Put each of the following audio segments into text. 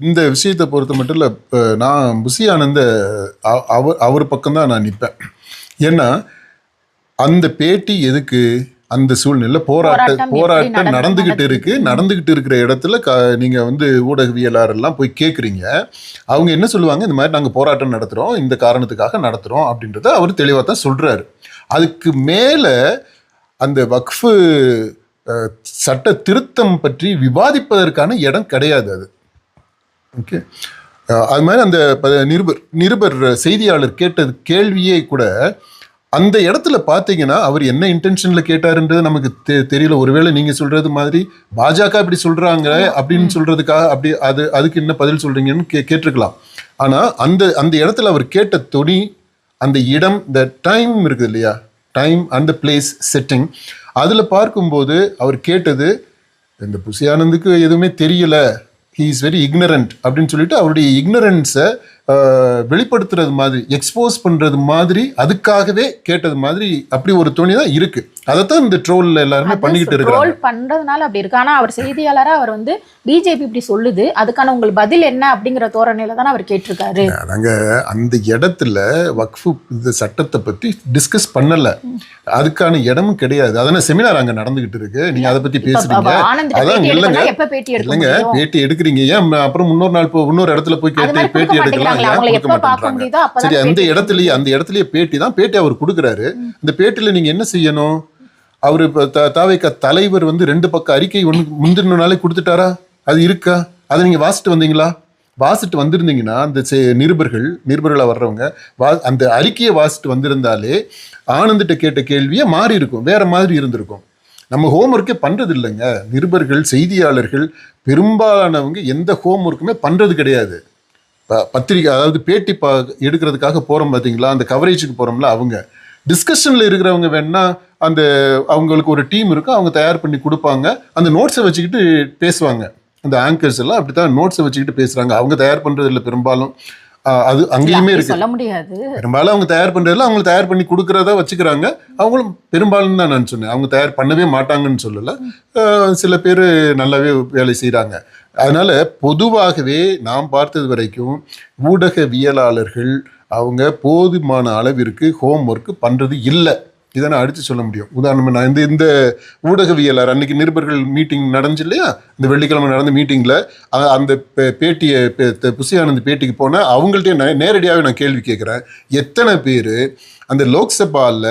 இந்த விஷயத்தை பொறுத்த மட்டும் இல்லை, நான் புசி ஆனந்த அவர் பக்கம்தான் நான் நிற்பேன். ஏன்னா அந்த பேட்டி எதுக்கு, அந்த சூழ்நிலை போராட்டம் நடந்துகிட்டு இருக்கிற இடத்துல நீங்க ஊடகவியலாளர் எல்லாம் போய் கேட்குறீங்க. அவங்க என்ன சொல்லுவாங்க, இந்த மாதிரி நாங்க போராட்டம் நடத்துறோம், இந்த காரணத்துக்காக நடத்துறோம் அப்படின்றத அவர் தெளிவாக தான் சொல்றாரு. அதுக்கு மேல அந்த வக்ஃபு சட்ட திருத்தம் பற்றி விவாதிப்பதற்கான இடம் கிடையாது அது. ஓகே, அது மாதிரி அந்த நிருபர் செய்தியாளர் கேட்டது கேள்வியே கூட அந்த இடத்துல பார்த்தீங்கன்னா அவர் என்ன இன்டென்ஷனில் கேட்டாருன்றது நமக்கு தெரியல. ஒருவேளை நீங்கள் சொல்கிறது மாதிரி பாஜக இப்படி சொல்கிறாங்க அப்படின்னு சொல்கிறதுக்காக அப்படி அதுக்கு என்ன பதில் சொல்கிறீங்கன்னு கேட்டிருக்கலாம். ஆனால் அந்த இடத்துல அவர் கேட்ட தொனி, அந்த இடம், த டைம் இருக்குது இல்லையா, time and the place setting, அதில் பார்க்கும்போது அவர் கேட்டது இந்த புசி ஆனந்துக்கு எதுவுமே தெரியல, ஹீ இஸ் வெரி இக்னரண்ட் அப்படின்னு சொல்லிட்டு அவருடைய இக்னரன்ஸை வெளிப்படுத்துறது மாதிரி, எக்ஸ்போஸ் பண்றது மாதிரி, அதுக்காகவே கேட்டது மாதிரி அப்படி ஒரு துணி தான் இருக்கு. அதைத்தான் இந்த ட்ரோல்ல எல்லாருமே பண்ணிக்கிட்டு இருக்காங்க. ட்ரோல் பண்றதுனால அப்படி இருக்கு. ஆனா அவர் செய்தியாளரா அவர் பிஜேபி இப்படி சொல்லுது, அதுக்கான உங்கள் பதில் என்ன அப்படிங்கிற தோரணையில தானே அவர் கேட்டிருக்காரு. நாங்க அந்த இடத்துல வக்ஃபு இந்த சட்டத்தை பத்தி டிஸ்கஸ் பண்ணல, அதுக்கான இடமும் கிடையாது. அதான செமினார் அங்க நடந்துகிட்டு இருக்கு, நீங்க அதை பத்தி பேசுறீங்க. அதான் இல்லைங்க, பேட்டி எடுக்கிறீங்க, ஏன் அப்புறம் இன்னொரு இடத்துல போய் பேட்டி எடுக்கலாம். சரி, அந்த இடத்துலயே பேட்டி தான், பேட்டி அவர் கொடுக்குறாரு. அந்த பேட்டியில நீங்க என்ன செய்யணும், அவரு தாவேக தலைவர் 2 பக்கம் அறிக்கை முந்தின நாளே கொடுத்துட்டாரா, அது இருக்கா, அதை நீங்க வாசிட்டு வந்தீங்களா? வாசிட்டு வந்திருந்தீங்கன்னா அந்த நிருபர்களா வர்றவங்க அந்த அறிக்கையை வாசிட்டு வந்திருந்தாலே ஆனந்திட்ட கேட்ட கேள்வியே மாறி இருக்கும், வேற மாதிரி இருந்திருக்கும். நம்ம ஹோம்ஒர்க்கே பண்றது இல்லைங்க. நிருபர்கள், செய்தியாளர்கள் பெரும்பாலானவங்க எந்த ஹோம்ஒர்க்குமே பண்றது கிடையாது. பத்திரிக்கை, அதாவது பேட்டி எடுக்கிறதுக்காக போகிறோம் பார்த்தீங்களா, அந்த கவரேஜுக்கு போகிறோம்ல, அவங்க டிஸ்கஷனில் இருக்கிறவங்க வேணா அந்த அவங்களுக்கு ஒரு டீம் இருக்கும், அவங்க தயார் பண்ணி கொடுப்பாங்க, அந்த நோட்ஸை வச்சுக்கிட்டு பேசுவாங்க. அந்த ஆங்கர்ஸ் எல்லாம் அப்படி தான் நோட்ஸை வச்சுக்கிட்டு பேசுகிறாங்க, அவங்க தயார் பண்ணுறது இல்லை பெரும்பாலும். அது அங்கேயுமே இருக்கு, சொல்ல முடியாது. பெரும்பாலும் அவங்க தயார் பண்ணுறதுல அவங்க தயார் பண்ணி கொடுக்குறதா வச்சுக்கிறாங்க. அவங்களும் பெரும்பாலும் தான் நான் சொன்னேன், அவங்க தயார் பண்ணவே மாட்டாங்கன்னு சொல்லலை, சில பேர் நல்லாவே வேலை செய்கிறாங்க. அதனால பொதுவாகவே நாம் பார்த்தது வரைக்கும் ஊடகவியலாளர்கள் அவங்க போதுமான அளவிற்கு ஹோம்ஒர்க் பண்ணுறது இல்லை. இதை நான் அடித்து சொல்ல முடியும். உதாரணமாக நான் இந்த ஊடகவியலாளர் அன்னைக்கு நிருபர்கள் மீட்டிங் நடந்துச்சு இல்லையா, இந்த வெள்ளிக்கிழமை நடந்த மீட்டிங்கில் அந்த பேட்டியை புசி ஆனந்த் பேட்டிக்கு போனால் அவங்கள்ட்ட நேரடியாகவே நான் கேள்வி கேட்குறேன், எத்தனை பேர் அந்த லோக்சபாவில்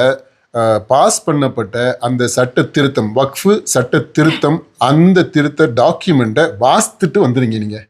பாஸ் பண்ணப்பட்ட அந்த சட்ட திருத்தம், வக்ஃபு சட்ட திருத்தம், அந்த திருத்த டாக்குமெண்ட்டை வாசித்துட்டு வந்துடுங்க நீங்கள்?